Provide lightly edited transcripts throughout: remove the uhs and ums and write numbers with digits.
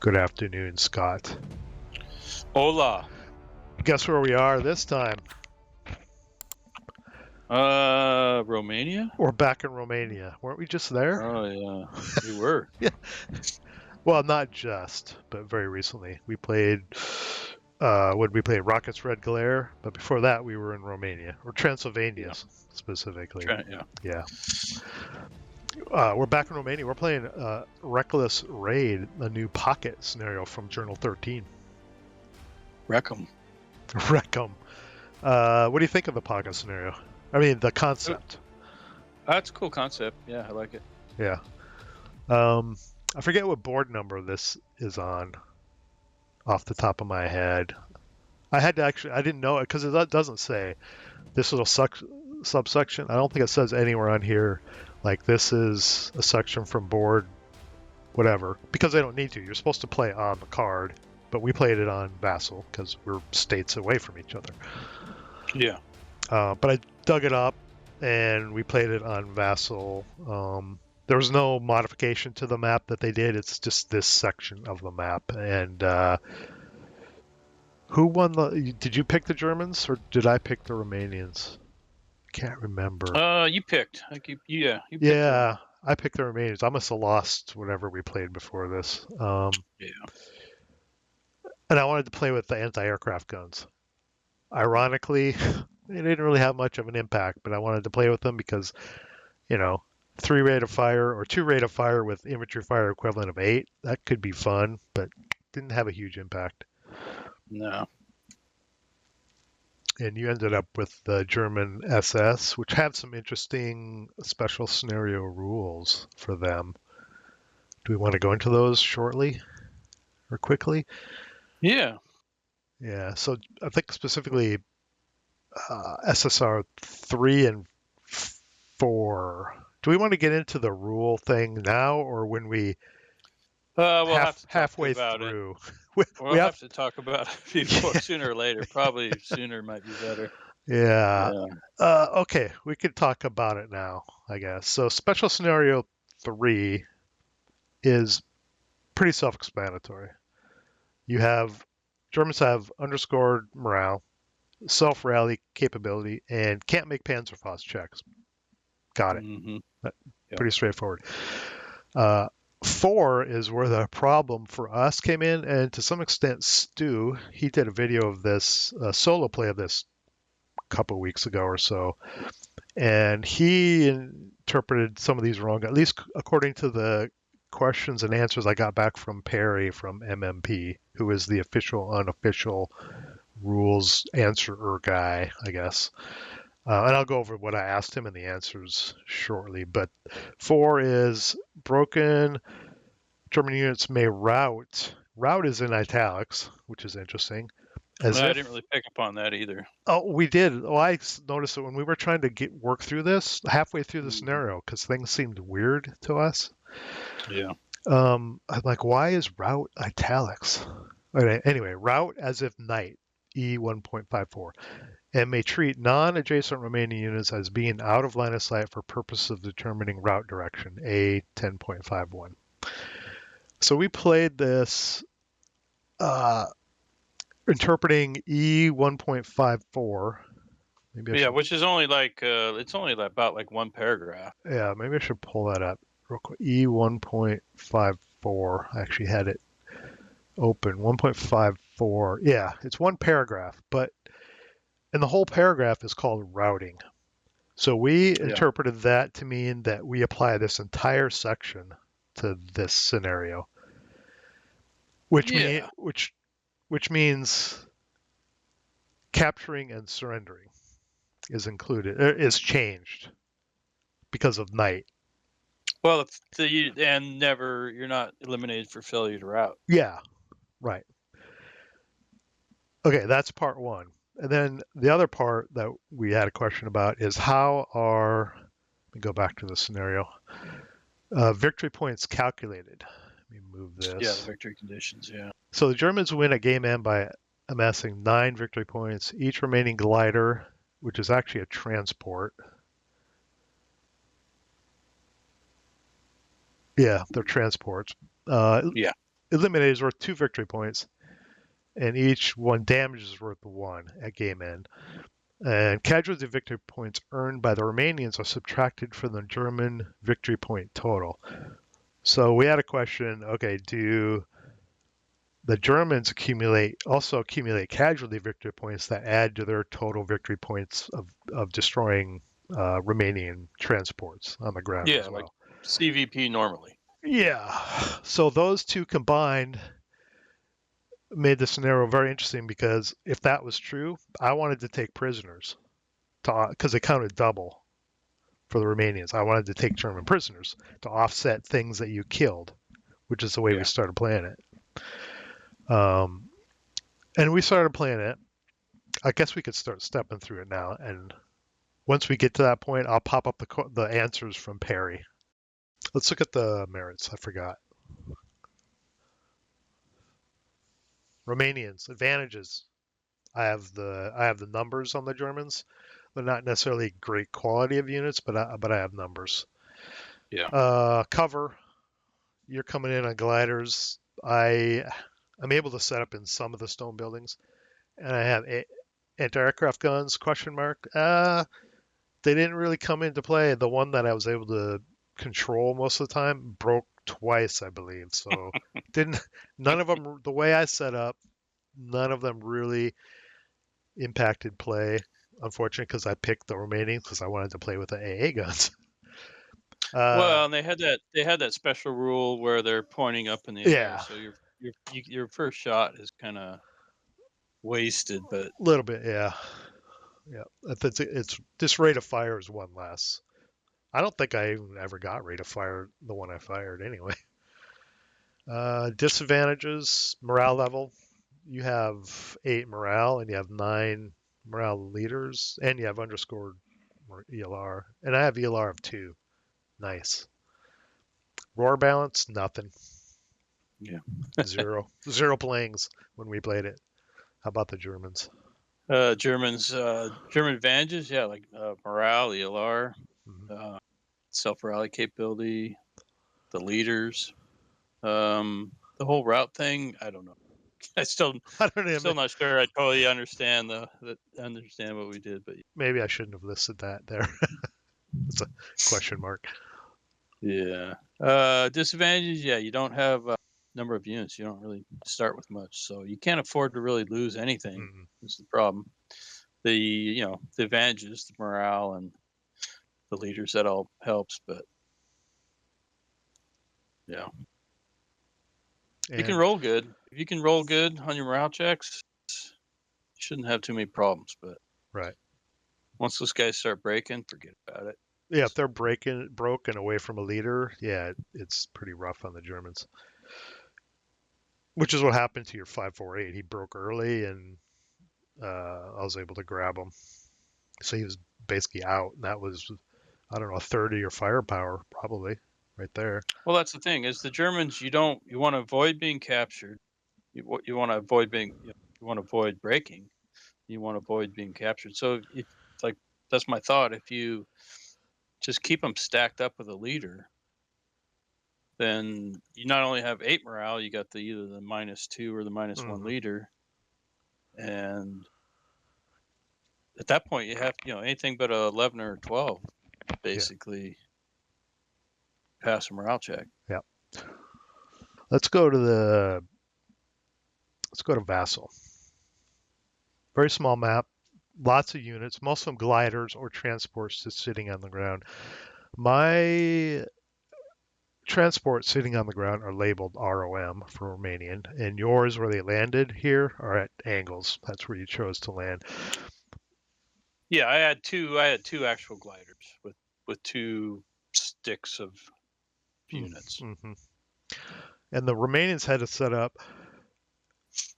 Good afternoon, Scott. Hola. Guess where we are this time? Romania? We're back in Romania. Weren't we just there? Oh, yeah. We were. Yeah. Well, not just, but very recently. We played, what did we play? Rockets Red Glare. But before that, we were in Romania, or Transylvania specifically. Yeah. We're back in Romania. We're playing Reckless Raid, a new pocket scenario from Journal 13. Wreck 'em. Wreck 'em. What do you think of the pocket scenario? I mean, the concept. That's a cool concept. Yeah, I like it. Yeah. I forget what board number this is on off the top of my head. I didn't know it because it doesn't say this little subsection. I don't think it says anywhere on here like this is a section from board whatever, because they don't need to. You're supposed to play on the card, but we played it on Vassal because we're states away from each other. Yeah. But I dug it up and we played it on Vassal. There was no modification to the map that they did. It's just this section of the map. And who won the? Did you pick the Germans or did I pick the Romanians? I can't remember. You picked. You picked Yeah, I picked the Romanians. I must have lost whatever we played before this. Yeah. And I wanted to play with the anti-aircraft guns. Ironically, they didn't really have much of an impact, but I wanted to play with them because, 3 rate of fire or 2 rate of fire with infantry fire equivalent of 8, that could be fun, but didn't have a huge impact. No. And you ended up with the German SS, which had some interesting special scenario rules for them. Do we want to go into those shortly or quickly? Yeah. Yeah, so I think specifically SSR 3 and 4. Do we want to get into the rule thing now or when we We'll have to talk halfway about through? We'll have to talk about it before sooner or later. Probably sooner might be better. Yeah. Okay, we could talk about it now, I guess. So special scenario 3 is pretty self-explanatory. Germans have underscored morale, self-rally capability, and can't make Panzerfaust checks. Got it. Mm-hmm. Pretty straightforward. 4 is where the problem for us came in, and to some extent Stu, he did a video of this, solo play of this a couple weeks ago or so, and he interpreted some of these wrong, at least according to the questions and answers I got back from Perry from MMP, who is the official, unofficial rules answerer guy, I guess. And I'll go over what I asked him and the answers shortly. But 4 is broken. German units may rout. Rout is in italics, which is interesting. I didn't really pick up on that either. Oh, we did. Oh, I noticed it when we were trying to work through this, halfway through the scenario, because things seemed weird to us. Yeah. I'm like, why is rout italics? Anyway, rout as if night, E1.54. And may treat non-adjacent Romanian units as being out of line of sight for purpose of determining route direction, A10.51. So we played this interpreting E1.54. Which is only like it's only about like one paragraph. Yeah, maybe I should pull that up real quick. E1.54. I actually had it open. 1.54. Yeah, it's one paragraph, and the whole paragraph is called routing. So we interpreted that to mean that we apply this entire section to this scenario, which means capturing and surrendering is changed because of night. Well, you're not eliminated for failure to route. Yeah, right. Okay, that's part 1. And then the other part that we had a question about is let me go back to the scenario, victory points calculated. Let me move this. Yeah, the victory conditions, yeah. So the Germans win at game end by amassing 9 victory points. Each remaining glider, which is actually a transport. Yeah, they're transports. eliminated is worth 2 victory points, and each 1 damage is worth 1 at game end. And casualty victory points earned by the Romanians are subtracted from the German victory point total. So we had a question, okay, do the Germans also accumulate casualty victory points that add to their total victory points of destroying Romanian transports on the ground Yeah, as like well? CVP normally. Yeah. So those two combined made the scenario very interesting because if that was true, I wanted to take prisoners because it counted double for the Romanians. I wanted to take German prisoners to offset things that you killed, which is the way we Yeah. started playing it. And we started playing it. I guess we could start stepping through it now. And once we get to that point, I'll pop up the answers from Perry. Let's look at the merits. I forgot. Romanians advantages. I have the numbers on the Germans. They're not necessarily great quality of units, but I have numbers. Yeah. Cover. You're coming in on gliders. I'm able to set up in some of the stone buildings, and I have anti-aircraft guns. Question mark. They didn't really come into play. The one that I was able to control most of the time broke twice, I believe. So didn't none of them the way I set up. None of them really impacted play. Unfortunately, because I picked the Romanians because I wanted to play with the AA guns. Well, and they had that special rule where they're pointing up in the air, Yeah, so your first shot is kind of wasted. But a little bit. Yeah, yeah. If it's this rate of fire is one less. I don't think I even ever got rate of fire the one I fired anyway. Disadvantages, morale level. You have 8 morale and you have 9 morale leaders, and you have underscored ELR, and I have ELR of 2. Nice. Roar balance, nothing. yeah, Zero playings when we played it. How about the Germans? German advantages, yeah, like morale, ELR, Mhm. self rally capability, the leaders, the whole route thing. I don't know. I I don't even. still not sure. I totally understand understand what we did, but Maybe I shouldn't have listed that there. It's a question mark. yeah. Disadvantages, yeah, you don't have a number of units. You don't really start with much, so you can't afford to really lose anything. Mm-mm. This is the problem. The advantages, the morale and the leaders, that all helps, but yeah. You can And roll good. If you can roll good on your morale checks, you shouldn't have too many problems. But right, once those guys start breaking, forget about it. yeah, if they're broken away from a leader, yeah, it's pretty rough on the Germans. Which is what happened to your 548. He broke early, and I was able to grab him. So he was basically out, and that was, I don't know, a third of your firepower probably right there. Well, that's the thing is the Germans. You want to avoid being captured. You want to avoid you want to avoid breaking. You want to avoid being captured. So if like that's my thought. If you just keep them stacked up with a leader, then you not only have 8 morale, you got either the -2 or the -1 Mm-hmm. leader, and at that point you have anything but a 11 or 12 Yeah, basically pass a morale check. yeah. Let's go to the let's go to Vassal. Very small map, lots of units, most of them gliders or transports just sitting on the ground. My transports sitting on the ground are labeled ROM for Romanian, and yours where they landed here are at angles. That's where you chose to land. Yeah, I had two actual gliders with 2 sticks of units. Mm-hmm. And the Romanians had it set up.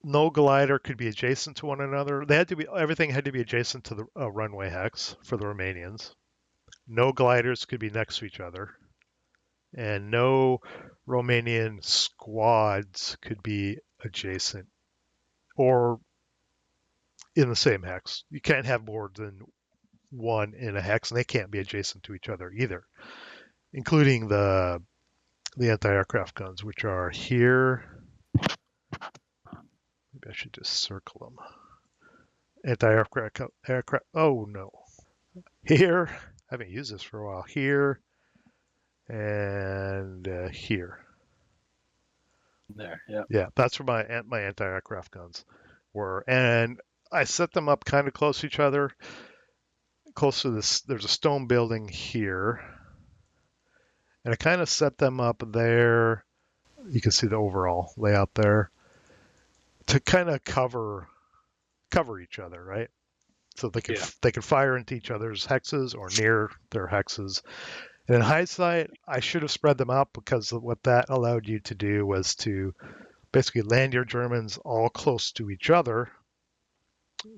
No glider could be adjacent to one another. Everything had to be adjacent to the runway hex for the Romanians. No gliders could be next to each other, and no Romanian squads could be adjacent or in the same hex. You can't have more than one in a hex, and they can't be adjacent to each other either, including the anti-aircraft guns, which are here Maybe I should just circle them. Anti-aircraft. Aircraft. Oh no. Here. I haven't used this for a while. Here and here. There, yeah. Yeah, that's where my anti-aircraft guns were, and I set them up kind of close to each other. Close to this, there's a stone building here, and I kind of set them up there. You can see the overall layout there to kind of cover each other, right? So they could fire into each other's hexes or near their hexes. And in hindsight, I should have spread them out because what that allowed you to do was to basically land your Germans all close to each other,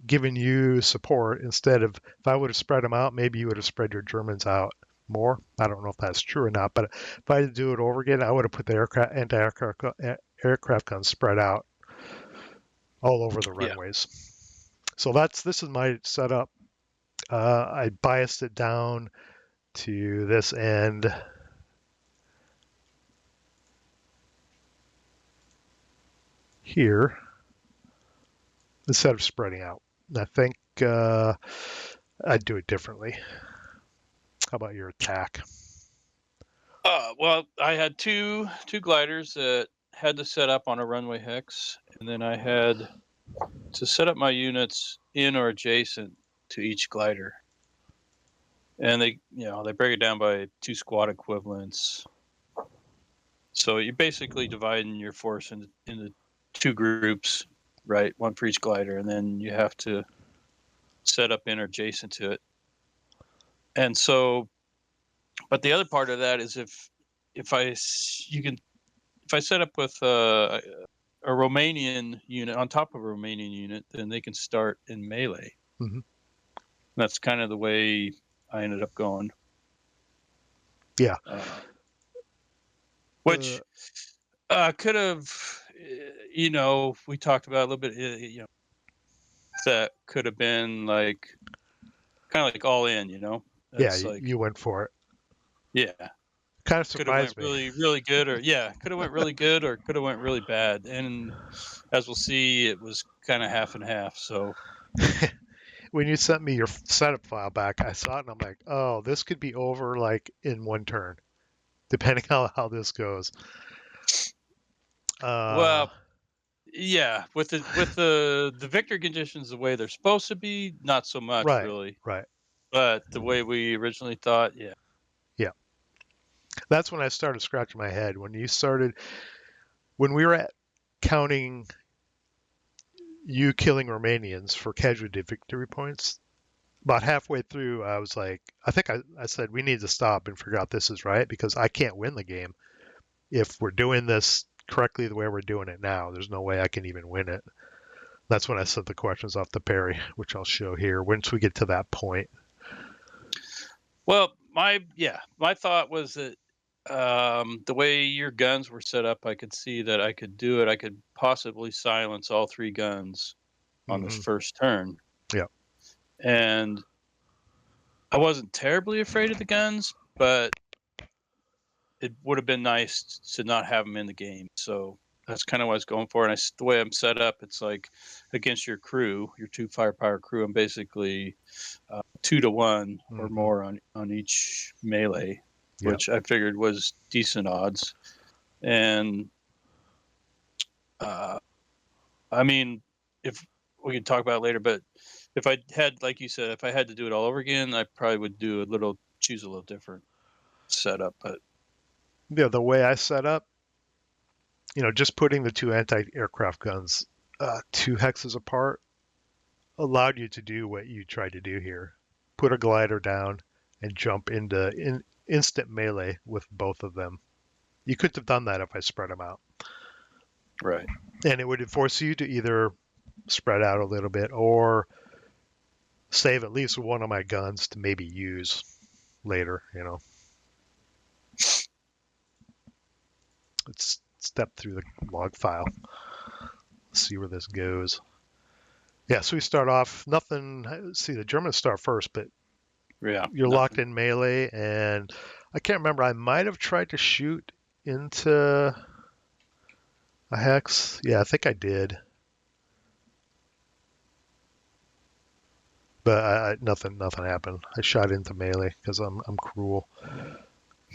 giving you support instead of, if I would have spread them out, maybe you would have spread your Germans out more. I don't know if that's true or not, but if I had to do it over again, I would have put the anti-aircraft guns spread out all over the runways. So this is my setup. I biased it down to this end. Here, instead of spreading out. I think I'd do it differently. How about your attack? Well, I had two gliders that had to set up on a runway hex, and then I had to set up my units in or adjacent to each glider. And they break it down by 2 squad equivalents. So you're basically dividing your force into 2 groups, right? One for each glider, and then you have to set up in or adjacent to it. And so, but the other part of that is if I set up with a Romanian unit on top of a Romanian unit, then they can start in melee. Mm-hmm. That's kind of the way I ended up going. Yeah. Which could have, we talked about a little bit, that could have been like kind of like all in, That's you went for it. Yeah. Kind of surprised me. Could have went really good, or could have went really good, or could have went really bad. And as we'll see, it was kind of half and half. So when you sent me your setup file back, I saw it and I'm like, oh, this could be over like in one turn, depending on how this goes. Well, yeah, with the victory conditions the way they're supposed to be, not so much really. Right. But the way we originally thought, yeah. That's when I started scratching my head. When we were counting you killing Romanians for casualty victory points, about halfway through, I was like, I think I said we need to stop and figure out this is right, because I can't win the game if we're doing this correctly the way we're doing it now. There's no way I can even win it. That's when I sent the questions off to Perry, which I'll show here once we get to that point. Well, my thought was that the way your guns were set up, I could see that I could do it. I could possibly silence all 3 guns on this first turn. Yeah. And I wasn't terribly afraid of the guns, but it would have been nice to not have them in the game. So that's kind of what I was going for. And the way I'm set up, it's like against your crew, your 2 firepower crew, I'm basically 2 to 1 or more on each melee, which I figured was decent odds. And I mean, if we could talk about it later, but if I had, like you said, if I had to do it all over again, I probably would choose a little different setup. But yeah, the way I set up, just putting the 2 anti-aircraft guns 2 hexes apart allowed you to do what you tried to do here. Put a glider down and jump into instant melee with both of them. You couldn't have done that if I spread them out. Right. And it would force you to either spread out a little bit or save at least one of my guns to maybe use later, Let's step through the log file. See where this goes. Yeah, so we start off, nothing, see, the Germans start first, but you're locked in melee, and I can't remember, I might have tried to shoot into a hex. Yeah, I think I did. but nothing happened. I shot into melee because I'm cruel.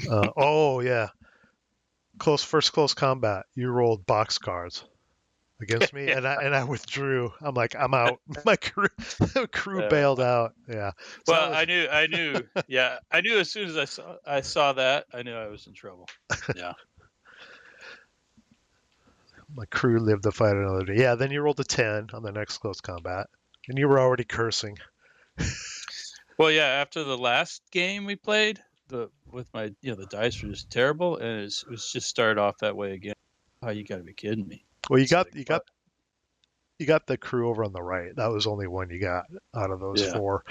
Oh yeah, first close combat. You rolled box cards against me, and I withdrew. I'm like, I'm out. My crew bailed out. Yeah. So Well, was, I knew. Yeah, I knew as soon as I saw that, I knew I was in trouble. Yeah. my crew lived to fight another day. Yeah. Then you rolled a 10 on the next close combat, and you were already cursing. Well, yeah. After the last game we played, with my the dice were just terrible, and it was just started off that way again. Oh, you got to be kidding me! Well, It's like, what? you got the crew over on the right. That was only one you got out of those Yeah. four.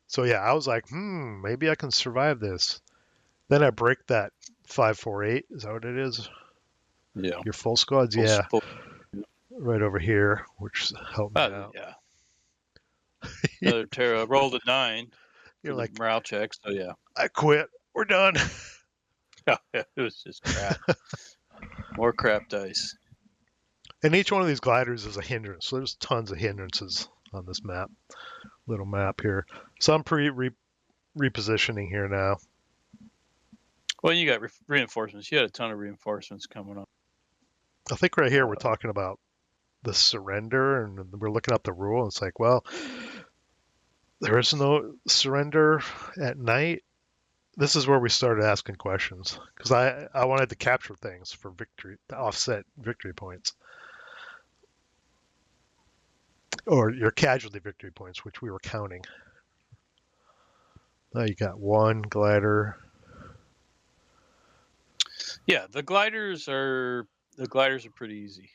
So yeah, I was like, maybe I can survive this. Then I break that 5-4-8. Is that what it is? Yeah. Your full squads, Full, yeah, full, right over here, which helped me out. yeah. Another terror. Rolled a 9 for You're the like, morale check. So yeah. I quit. We're done. Yeah, it was just crap. More crap dice. And each one of these gliders is a hindrance. So there's tons of hindrances on this little map here. So I'm repositioning here now. Well, you got reinforcements. You had a ton of reinforcements coming up. I think right here we're talking about the surrender, and we're looking up the rule. And it's like, well, there is no surrender at night. This is where we started asking questions because I wanted to capture things for victory to offset victory points. Or your casualty victory points, which we were counting. Now you got one glider. Yeah, the gliders are pretty easy.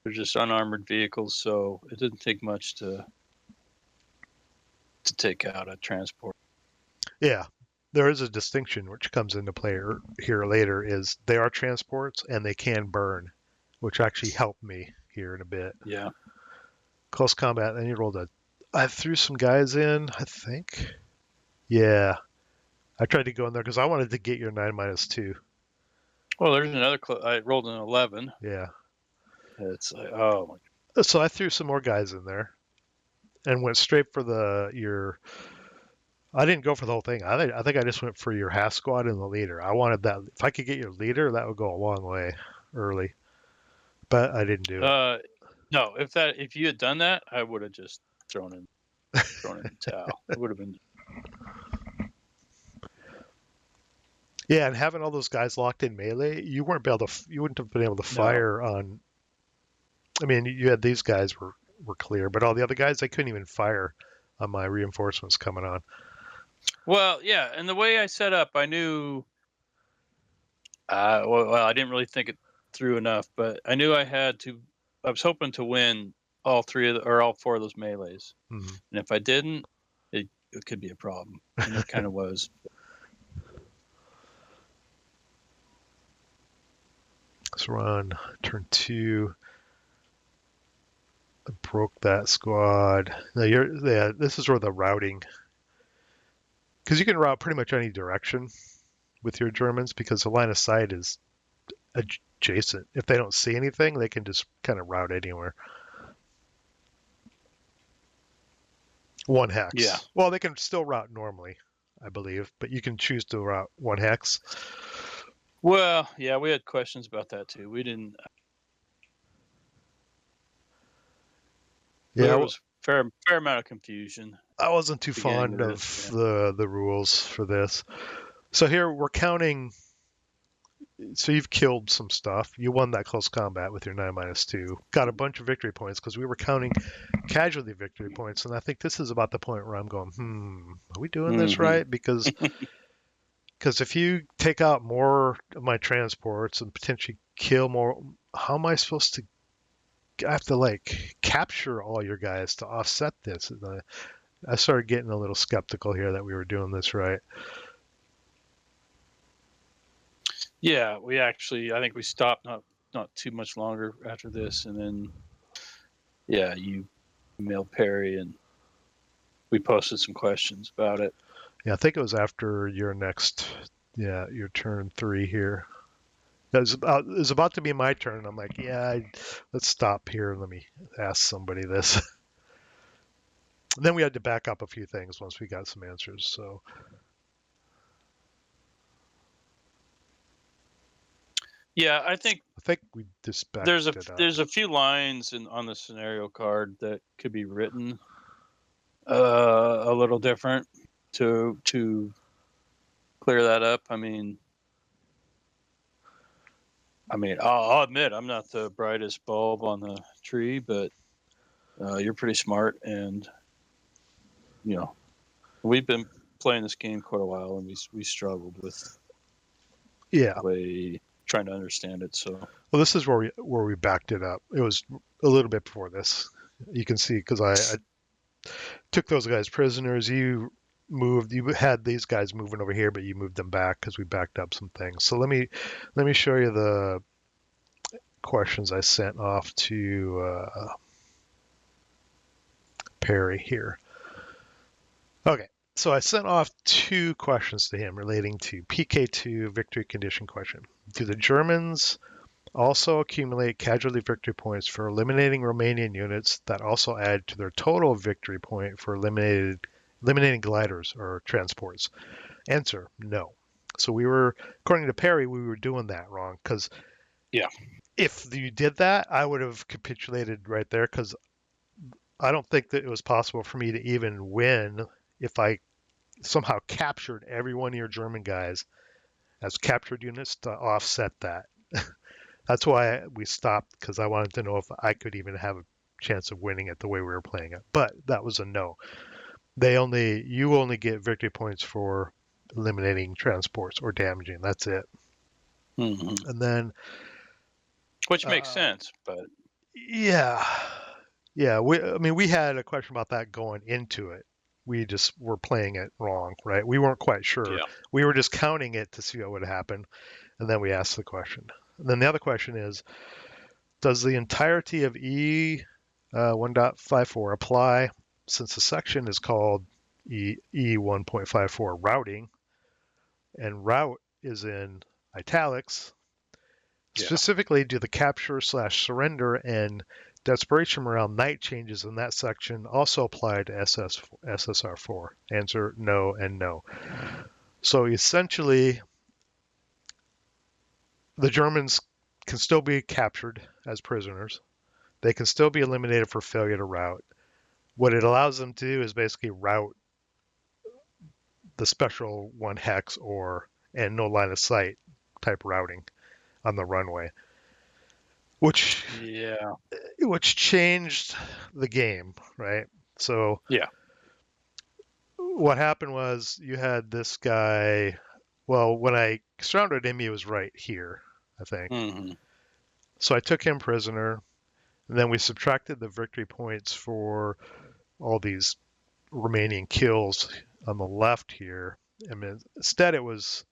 They're just unarmored vehicles, so it didn't take much to take out a transport. Yeah, there is a distinction which comes into play here later. Is they are transports and they can burn, which actually helped me here in a bit. Yeah. Close combat. Then you rolled I threw some guys in. I think. Yeah, I tried to go in there because I wanted to get your 9-2. Well, there's another. I rolled an 11. Yeah. It's like, oh my. So I threw some more guys in there, and went straight for your. I didn't go for the whole thing. I think I just went for your half squad and the leader. I wanted that. If I could get your leader, that would go a long way early. But I didn't do it. No, if you had done that, I would have just thrown in the towel. It would have been. Yeah, and having all those guys locked in melee, you wouldn't have been able to fire on. I mean, you had these guys were clear, but all the other guys they couldn't even fire on my reinforcements coming on. Well, yeah, and the way I set up, I knew. Well, I didn't really think it through enough, but I knew I had to. I was hoping to win all all four of those melees, and if I didn't, it could be a problem, and it kind of was. Let's run turn 2. I broke that squad. Now this is where the routing, because you can route pretty much any direction with your Germans because the line of sight is adjacent. If they don't see anything, they can just kind of route anywhere. One hex. Yeah. Well, they can still route normally, I believe, but you can choose to route one hex. Well, yeah, we had questions about that too. We didn't. Yeah, there was fair amount of confusion. I wasn't too fond of the rules for this. So here we're counting. So you've killed some stuff. You won that close combat with your 9-2. Got a bunch of victory points because we were counting casualty victory points, and I think this is about the point where I'm going, are we doing this right? Because if you take out more of my transports and potentially kill more, how am I supposed to? I have to capture all your guys to offset this. And I started getting a little skeptical here that we were doing this right. Yeah, I think we stopped not too much longer after this, and then you emailed Perry and we posted some questions about it. Yeah, I think it was after your your turn 3 here. It was about to be my turn. And I'm like, yeah, let's stop here and let me ask somebody this. And then we had to back up a few things once we got some answers. So Yeah, I think we just backed there's it up. a few lines on the scenario card that could be written a little different to clear that up. I mean, I'll admit I'm not the brightest bulb on the tree, but you're pretty smart, and you know we've been playing this game quite a while, and we struggled with Yeah. the way trying to understand it. So Well, this is where we backed it up. It was a little bit before this. You can see because I took those guys prisoners. You had these guys moving over here, but you moved them back because we backed up some things. So let me show you the questions I sent off to Perry here. Okay, so I sent off 2 questions to him relating to PK2 victory condition question. Do the Germans also accumulate casualty victory points for eliminating Romanian units that also add to their total victory point for eliminating gliders or transports? Answer, no. So according to Perry, we were doing that wrong because yeah, if you did that, I would have capitulated right there because I don't think that it was possible for me to even win if I somehow captured every one of your German guys as captured units to offset that. That's why we stopped because I wanted to know if I could even have a chance of winning it the way we were playing it. But that was a no. You only get victory points for eliminating transports or damaging. That's it. mm-hmm. And then, Which makes sense, but yeah, yeah. We had a question about that going into it. We just were playing it wrong, right? We weren't quite sure. yeah, We were just counting it to see what would happen, and then we asked the question. And then the other question is, does the entirety of E 1.54 apply since the section is called E 1.54 routing and route is in italics? yeah, Specifically, do the capture/surrender and desperation morale night changes in that section also apply to SSR4? Answer, no and no. So essentially, the Germans can still be captured as prisoners. They can still be eliminated for failure to route. What it allows them to do is basically route the special 1 hex and no line of sight type routing on the runway, which yeah, changed the game, right? So yeah, what happened was you had this guy. Well, when I surrounded him, he was right here, I think. mm-hmm. So I took him prisoner, and then we subtracted the victory points for all these Romanian kills on the left here. I mean, instead it was,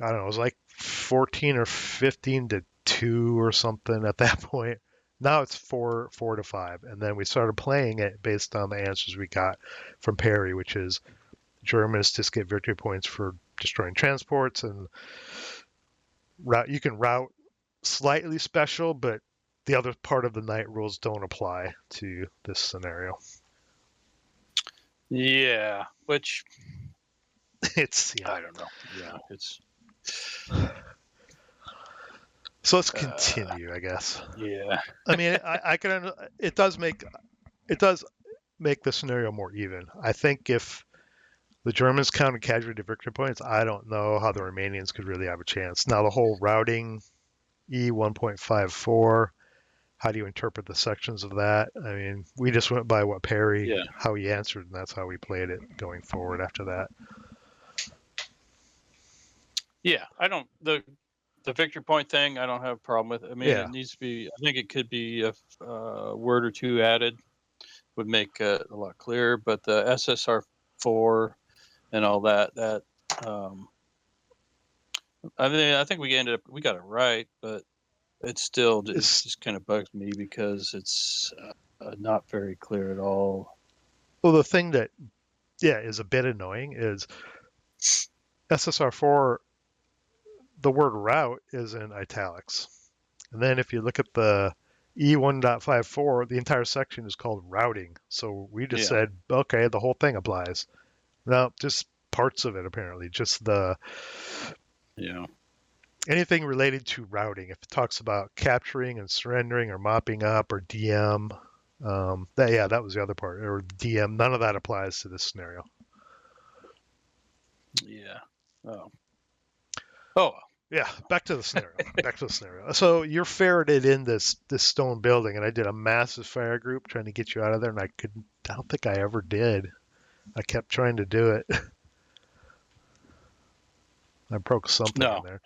I don't know, it was like 14 or 15 to 2 or something at that point. Now it's 4 to 5. And then we started playing it based on the answers we got from Perry, which is Germans just get victory points for destroying transports and you can route slightly special, but the other part of the night rules don't apply to this scenario. Yeah, which It's I don't know. Yeah, it's so let's continue, I guess. yeah, I mean, I can. It does make the scenario more even. I think if the Germans counted casualty victory points, I don't know how the Romanians could really have a chance. Now the whole routing E 1.54. How do you interpret the sections of that? I mean, we just went by what yeah, how he answered, and that's how we played it going forward after that. yeah. I don't the victory point thing. I don't have a problem with. I mean, Yeah. it needs to be. I think it could be a word or two added would make it a lot clearer. But the SSR4 and all that um, I mean, I think we got it right, but it just kind of bugs me because it's not very clear at all. Well, the thing that is a bit annoying is SSR4 the word route is in italics. And then if you look at the E1.54, the entire section is called routing. So we just said, okay, the whole thing applies. No, just parts of it apparently. Just the anything related to routing. If it talks about capturing and surrendering or mopping up or DM, that was the other part. Or DM, none of that applies to this scenario. Yeah. Oh. Yeah, back to the scenario. So you're ferreted in this stone building, and I did a massive fire group trying to get you out of there, and I don't think I ever did. I kept trying to do it. I broke something in there.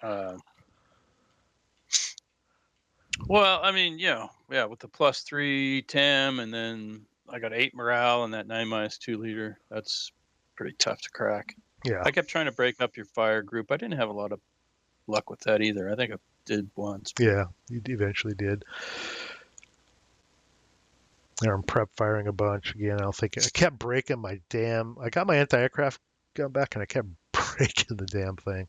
Well, I mean, with the +3 TEM, and then I got 8 morale and that 9-2 leader. That's pretty tough to crack. Yeah. I kept trying to break up your fire group. I didn't have a lot of luck with that either. I think I did once. Yeah, you eventually did. I'm prep firing a bunch again. I kept breaking my damn. I got my anti-aircraft gun back, and I kept breaking the damn thing.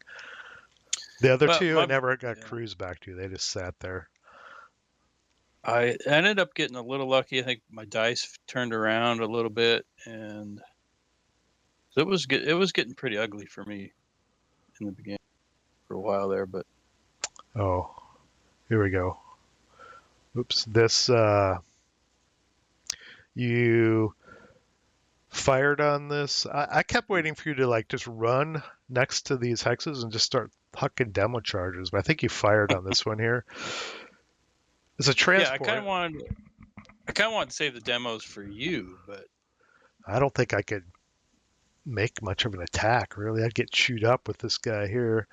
The other two, I never got cruise back to. They just sat there. I ended up getting a little lucky. I think my dice turned around a little bit, and it was getting pretty ugly for me in the beginning for a while there. But here we go. Oops, this you fired on this. I kept waiting for you to just run next to these hexes and just start hucking demo charges, but I think you fired on this one here. It's a transport. Yeah, I kind of wanted to save the demos for you, but I don't think I could make much of an attack, really. I'd get chewed up with this guy here.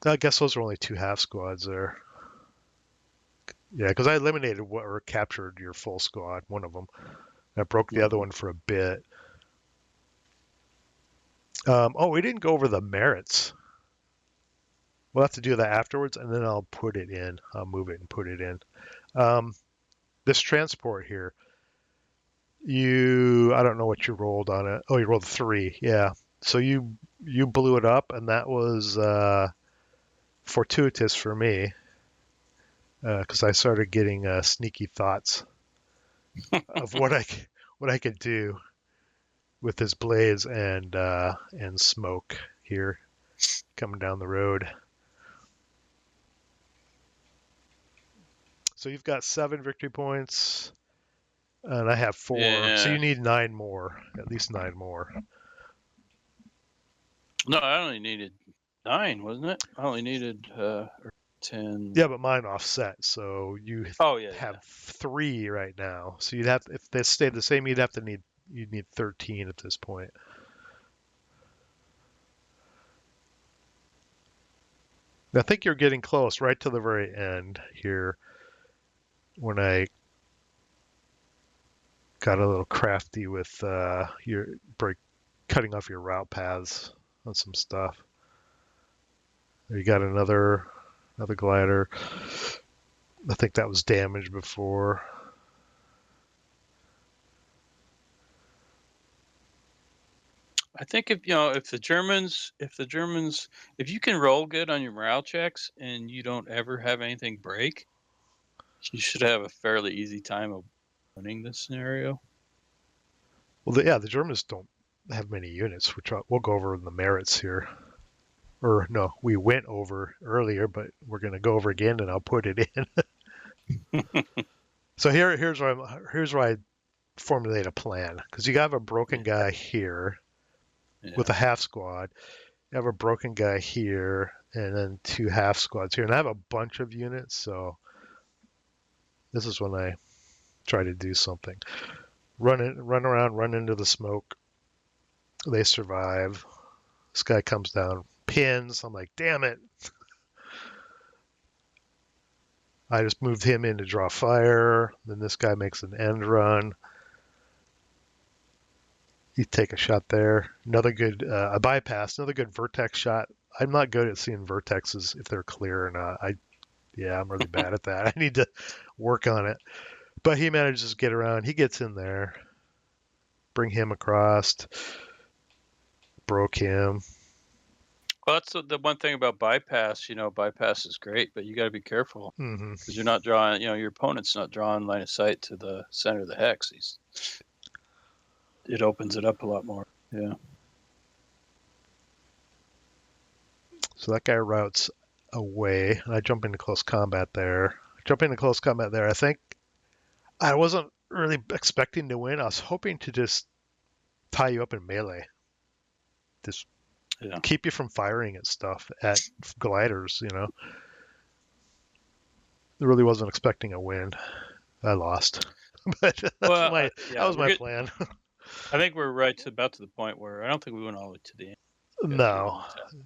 I guess those are only 2 half squads there. Yeah, because I eliminated or captured your full squad, one of them. I broke the other one for a bit. We didn't go over the merits. We'll have to do that afterwards, and then I'll put it in. I'll move it and put it in. This transport here, I don't know what you rolled on it. Oh, you rolled 3. Yeah. So you blew it up, and that was fortuitous for me because I started getting sneaky thoughts of what I could do with this blaze and smoke here coming down the road. So you've got 7 victory points, and I have 4. Yeah. So you need 9 more, at least 9 more. No, I only needed 9, wasn't it? I only needed 10. Yeah, but mine offset, so you have 3 right now. So you'd have, if they stayed the same, you'd need 13 at this point. I think you're getting close, right to the very end here, when I got a little crafty with cutting off your route paths on some stuff. You got another glider. I think that was damaged before. I think if the Germans, if you can roll good on your morale checks and you don't ever have anything break, you should have a fairly easy time of winning this scenario. Well, the Germans don't have many units, which we'll go over in the merits here. Or no, we went over earlier, but we're going to go over again, and I'll put it in. So here's where I formulate a plan, because you have a broken guy here with a half squad. You have a broken guy here, and then 2 half squads here, and I have a bunch of units, so this is when I try to do something. Run around, run into the smoke. They survive. This guy comes down, pins. I'm like, damn it. I just moved him in to draw fire. Then this guy makes an end run. You take a shot there. Another good, a bypass, another good vertex shot. I'm not good at seeing vertexes if they're clear or not. I'm really bad at that. I need to work on it. But he manages to get around. He gets in there. Bring him across. Broke him. Well, that's the one thing about bypass. Bypass is great, but you got to be careful Hmm. because you're not drawing. Your opponent's not drawing line of sight to the center of the hex. It opens it up a lot more. Yeah. So that guy routes away, and I jump into close combat there. I think I wasn't really expecting to win. I was hoping to just tie you up in melee, just Yeah. keep you from firing at stuff at gliders. I really wasn't expecting a win. I lost, but Well, that yeah, was we're my good. plan. I think we're about to the point where I don't think we went all the way to the end. Got through No, on the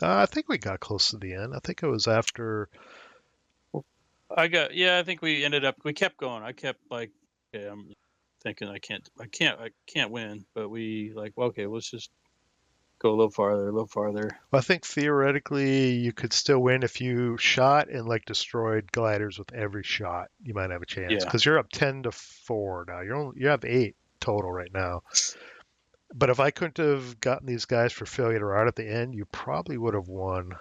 top. I think we got close to the end. I think it was after. I think we kept going. I kept like, okay, I'm thinking I can't win, but we like, well, okay, let's just go a little farther. I think theoretically you could still win if you shot and like destroyed gliders with every shot. You might have a chance Yeah. because you're up 10-4 now. You have 8 total right now. But if I couldn't have gotten these guys for failure out at the end, you probably would have won.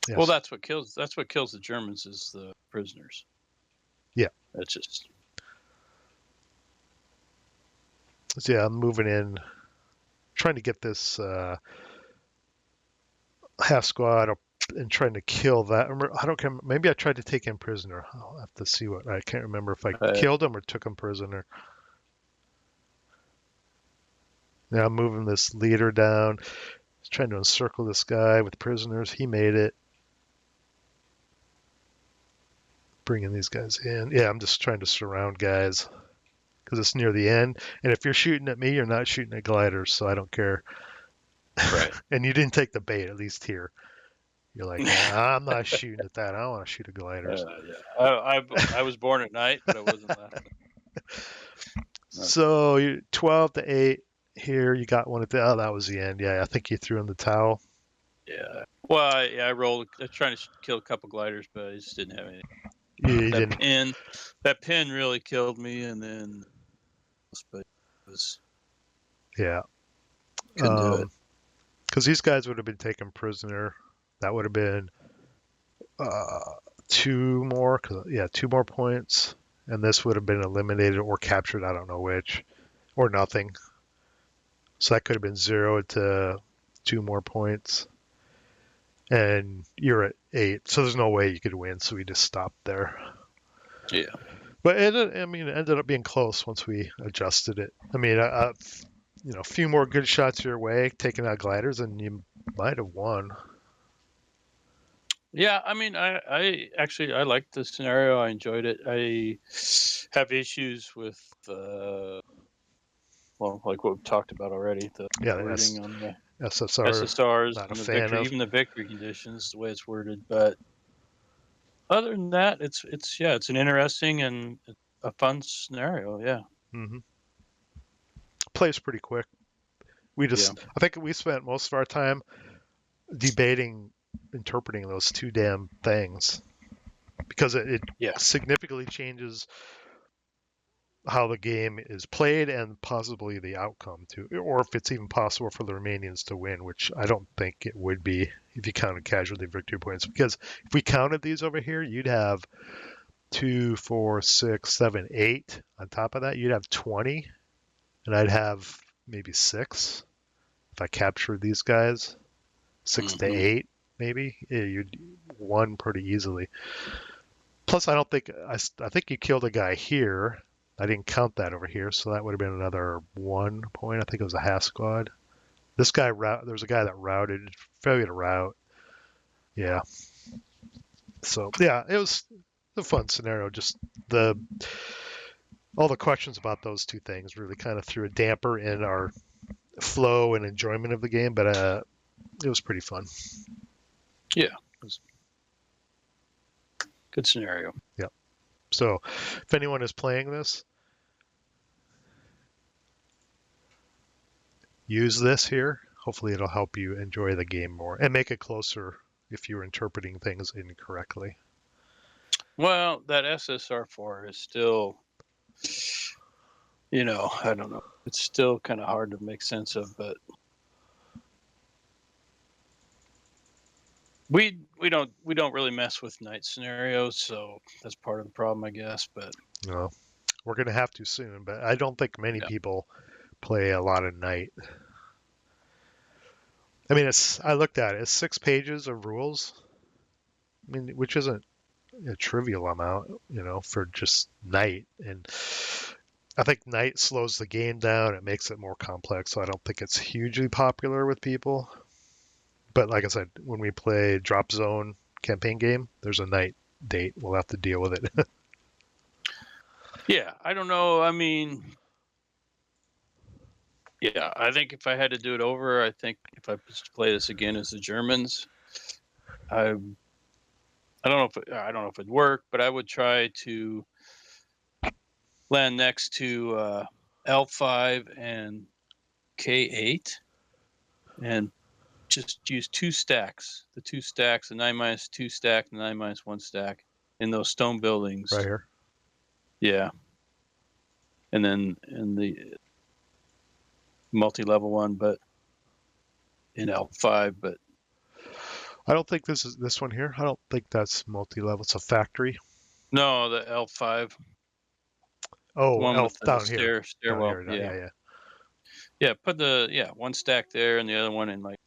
Yes. Well, that's what kills the Germans is the prisoners. Yeah. That's just. So yeah, I'm moving in, trying to get this half squad up and trying to kill that. I don't care. Maybe I tried to take him prisoner. I'll have to see what. I can't remember if I killed him or took him prisoner. Now I'm moving this leader down. He's trying to encircle this guy with prisoners. He made it. Bringing these guys in. Yeah, I'm just trying to surround guys because it's near the end. And if you're shooting at me, you're not shooting at gliders, so I don't care. Right. And you didn't take the bait, at least here. You're like, nah, I'm not shooting at that. I don't want to shoot at gliders. Yeah. I was born at night, but I wasn't laughing. So you 12-8 here. You got one at the. Oh, that was the end. Yeah, I think you threw in the towel. Yeah. Well, I rolled. I was trying to kill a couple gliders, but I just didn't have anything. You didn't. That pin really killed me, and then, but it was. Yeah. Couldn't do it. Because these guys would have been taken prisoner. That would have been 2 more. 2 more points, and this would have been eliminated or captured. I don't know which, or nothing. So that could have been 0 to 2 more points, and you're at 8. So there's no way you could win. So we just stopped there. Yeah. But it ended up being close once we adjusted it. A few more good shots your way, taking out gliders, and you might have won. Yeah, I actually I liked the scenario. I enjoyed it. I have issues with like what we've talked about already, the wording on the SSRs Not a and the fan victory, of. even the victory conditions, the way it's worded. But other than that, it's an interesting and a fun scenario. Yeah. Mm-hmm. Plays pretty quick. I think we spent most of our time debating, interpreting those 2 damn things because it significantly changes how the game is played and possibly the outcome too, or if it's even possible for the Romanians to win, which I don't think it would be if you counted casualty victory points. Because if we counted these over here, you'd have 2, 4, 6, 7, 8. On top of that, you'd have 20, and I'd have maybe 6 if I captured these guys. 6 to 8, maybe. Yeah, you'd won pretty easily. Plus, I think you killed a guy here. I didn't count that over here, so that would have been another 1 point. I think it was a half squad. There was a guy that routed, failure to route. Yeah. So yeah, it was a fun scenario. Just all the questions about those 2 things really kind of threw a damper in our flow and enjoyment of the game, but it was pretty fun. Yeah. It was good scenario. Yeah. So if anyone is playing this, use this here. Hopefully it'll help you enjoy the game more and make it closer if you're interpreting things incorrectly. Well, that SSR4 is still I don't know. It's still kind of hard to make sense of, but we don't really mess with night scenarios, so that's part of the problem, I guess. But No, we're gonna have to soon, but I don't think many yeah, people play a lot of night. I mean, I looked at it. It's 6 pages of rules. I mean, which isn't a trivial amount, for just night. And I think night slows the game down. It makes it more complex. So I don't think it's hugely popular with people. But like I said, when we play Drop Zone campaign game, there's a night date. We'll have to deal with it. yeah, I don't know. I mean, yeah, I think if I had to do it over, I think if I was to play this again as the Germans, I I don't know if it'd work, but I would try to land next to L5 and K8 and just use two stacks. The 9-2 stack, the 9-1 stack in those stone buildings. Right here. Yeah. And then in the multi-level one, but in L5, but I don't think this one here. I don't think that's multi-level. It's a factory. no, the L5, the Oh, one with elf the down here. Down stairwell. here. Yeah. Yeah. Yeah, put one stack there and the other one in like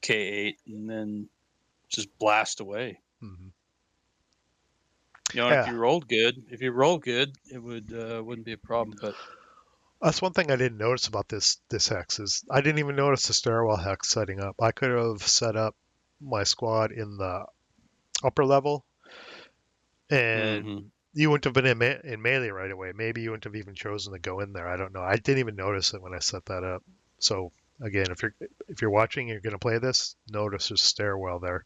K8 and then just blast away. Mm-hmm. And if Yeah. you roll good, it wouldn't be a problem. But That's one thing I didn't notice about this hex is I didn't even notice the stairwell hex setting up. I could have set up my squad in the upper level, and mm-hmm. you wouldn't have been in melee right away. Maybe you wouldn't have even chosen to go in there. I don't know. I didn't even notice it when I set that up. So again, if you're watching, and you're going to play this. Notice there's a stairwell there.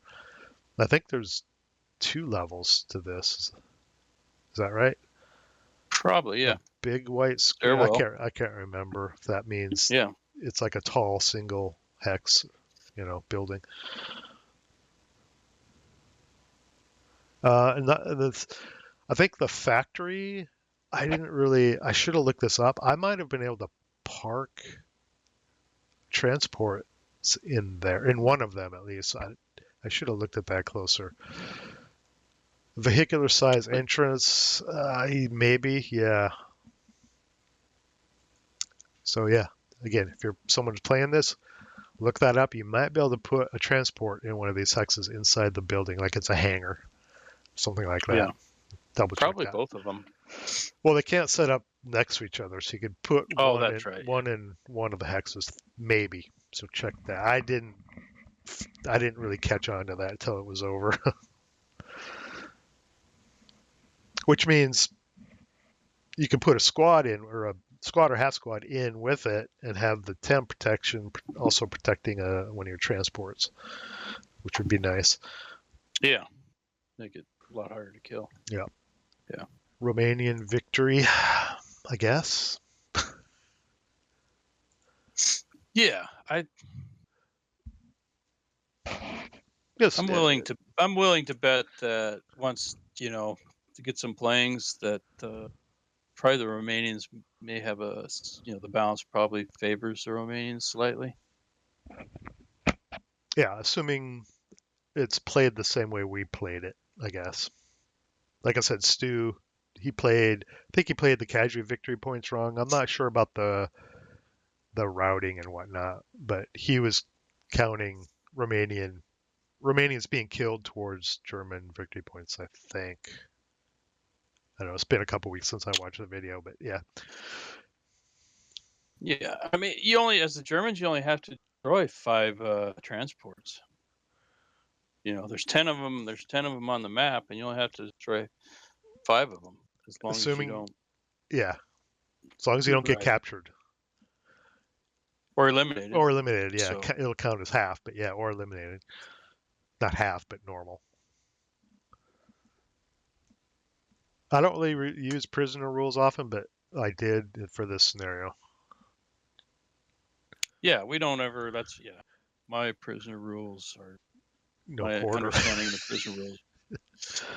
I think there's 2 levels to this. Is that right? Probably, A yeah. big white square. Stairwell. I can't remember if that means Yeah. it's like a tall single hex, building. I think the factory. I didn't really. I should have looked this up. I might have been able to park transports in there, in one of them at least. I should have looked at that closer. Vehicular size entrance, maybe, yeah. So yeah, again, if you're someone's playing this, look that up. You might be able to put a transport in one of these hexes inside the building, like it's a hangar, something like that. Yeah. Double check Probably that. both of them. Well, they can't set up next to each other, so you could put Oh, that's right. one in one of the hexes, maybe. So check that. I didn't really catch on to that until it was over. Which means you can put a squad in, or a squad or half squad in with it, and have the temp protection also protecting one of your transports, which would be nice. Yeah. Make it a lot harder to kill. Yeah. Yeah. Romanian victory, I guess. Yeah. Yes. I'm willing to bet that once, to get some playings that probably the Romanians may have the balance probably favors the Romanians slightly. Yeah, assuming it's played the same way we played it, I guess. Like I said, Stu, I think he played the casualty victory points wrong. I'm not sure about the routing and whatnot, but he was counting Romanians being killed towards German victory points, I think. I don't know. It's been a couple weeks since I watched the video, but yeah. Yeah, I mean, as the Germans, you only have to destroy 5 transports. There's 10 of them. There's 10 of them on the map, and you only have to destroy 5 of them, as long as you don't. Yeah, as long as you don't get captured or eliminated. Or eliminated, yeah. So. It'll count as half, but yeah, or eliminated. Not half, but normal. I don't really use prisoner rules often, but I did for this scenario. Yeah, we don't ever. My prisoner rules are No my quarter. understanding of the prisoner rules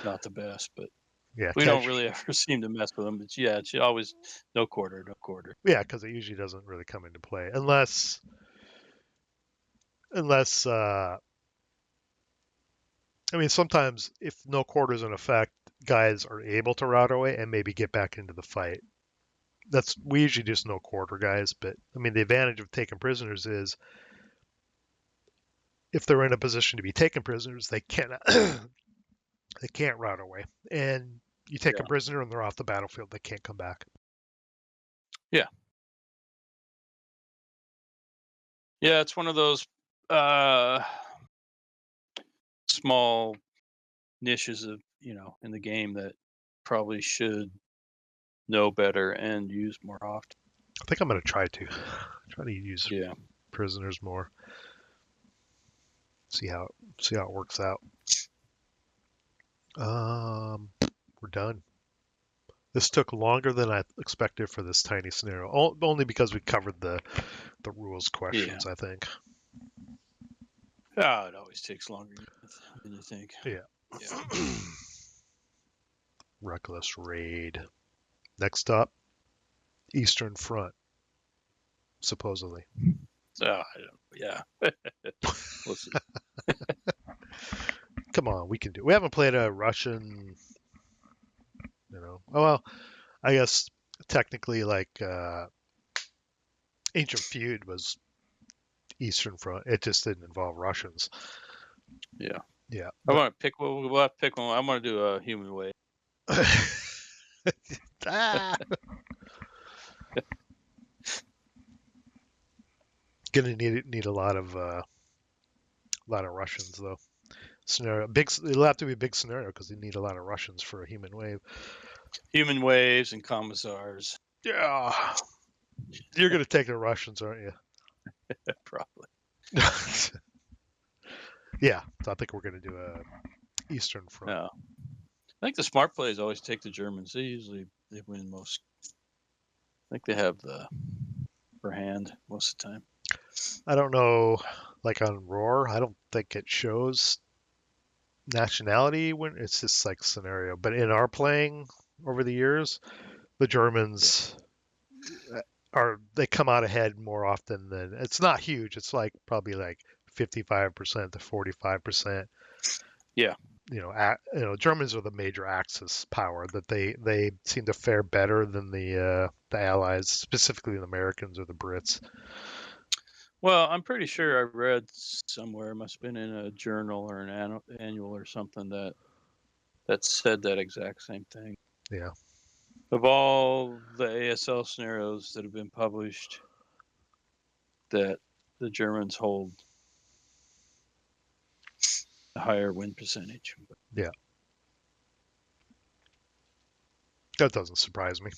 not the best, but Yeah, We don't really ever seem to mess with them, but yeah, it's always no quarter. Yeah, because it usually doesn't really come into play unless I mean, sometimes if no quarter's in effect, guys are able to route away and maybe get back into the fight. We usually just no quarter guys, but I mean the advantage of taking prisoners is if they're in a position to be taken prisoners, they cannot they can't route away. And you take Yeah. a prisoner and they're off the battlefield, they can't come back. Yeah. Yeah, it's one of those small niches of in the game that probably should know better and use more often. I think I'm gonna try to use Yeah. prisoners more. See how it works out. We're done. This took longer than I expected for this tiny scenario, only because we covered the rules questions, I think. Oh, it always takes longer than you think. Yeah. Reckless raid. Next up, Eastern Front, supposedly. Oh, yeah. We'll see. Come on, we can do it. We haven't played a Russian, Oh, well, I guess technically, like, Ancient Feud was Eastern Front. It just didn't involve Russians. Yeah. Yeah. I want to pick. We'll have to pick one. I want to do a human wave. Ah. Gonna need a lot of Russians though. Scenario big. It'll have to be a big scenario because you need a lot of Russians for a human wave. Human waves and commissars. Yeah. You're gonna take the Russians, aren't you? Probably. Yeah. So I think we're gonna do a Eastern Front. No. I think the smart plays always take the Germans. They win most. I think they have the upper hand most of the time. I don't know, like on Roar, I don't think it shows nationality when it's just like scenario. But in our playing over the years, the Germans they come out ahead more often than it's not huge. It's like probably like 55% to 45%. Yeah. Germans are the major Axis power that they seem to fare better than the Allies, specifically the Americans or the Brits. Well, I'm pretty sure I read somewhere, it must have been in a journal or an annual or something that said that exact same thing. Yeah. Of all the ASL scenarios that have been published, that the Germans hold a higher win percentage. Yeah. That doesn't surprise me.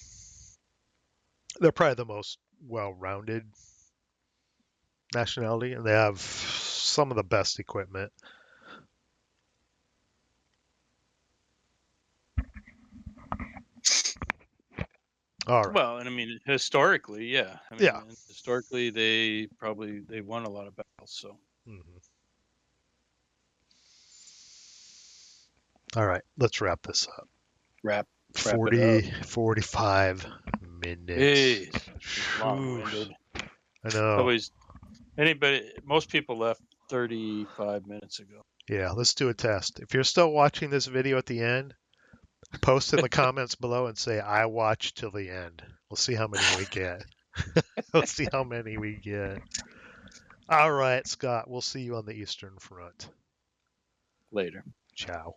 They're probably the most well-rounded nationality, and they have some of the best equipment. All right. Well, and I mean historically, yeah. I mean, Yeah. historically they won a lot of battles. So. Mm-hmm. All right. Let's wrap this up. Wrap 40, it up. 45 minutes. Hey, long-winded. I know. Most people left 35 minutes ago. Yeah, let's do a test. If you're still watching this video at the end, post in the comments below and say, I watched till the end. We'll see how many we get. We'll see how many we get. All right, Scott, we'll see you on the Eastern Front. Later. Ciao.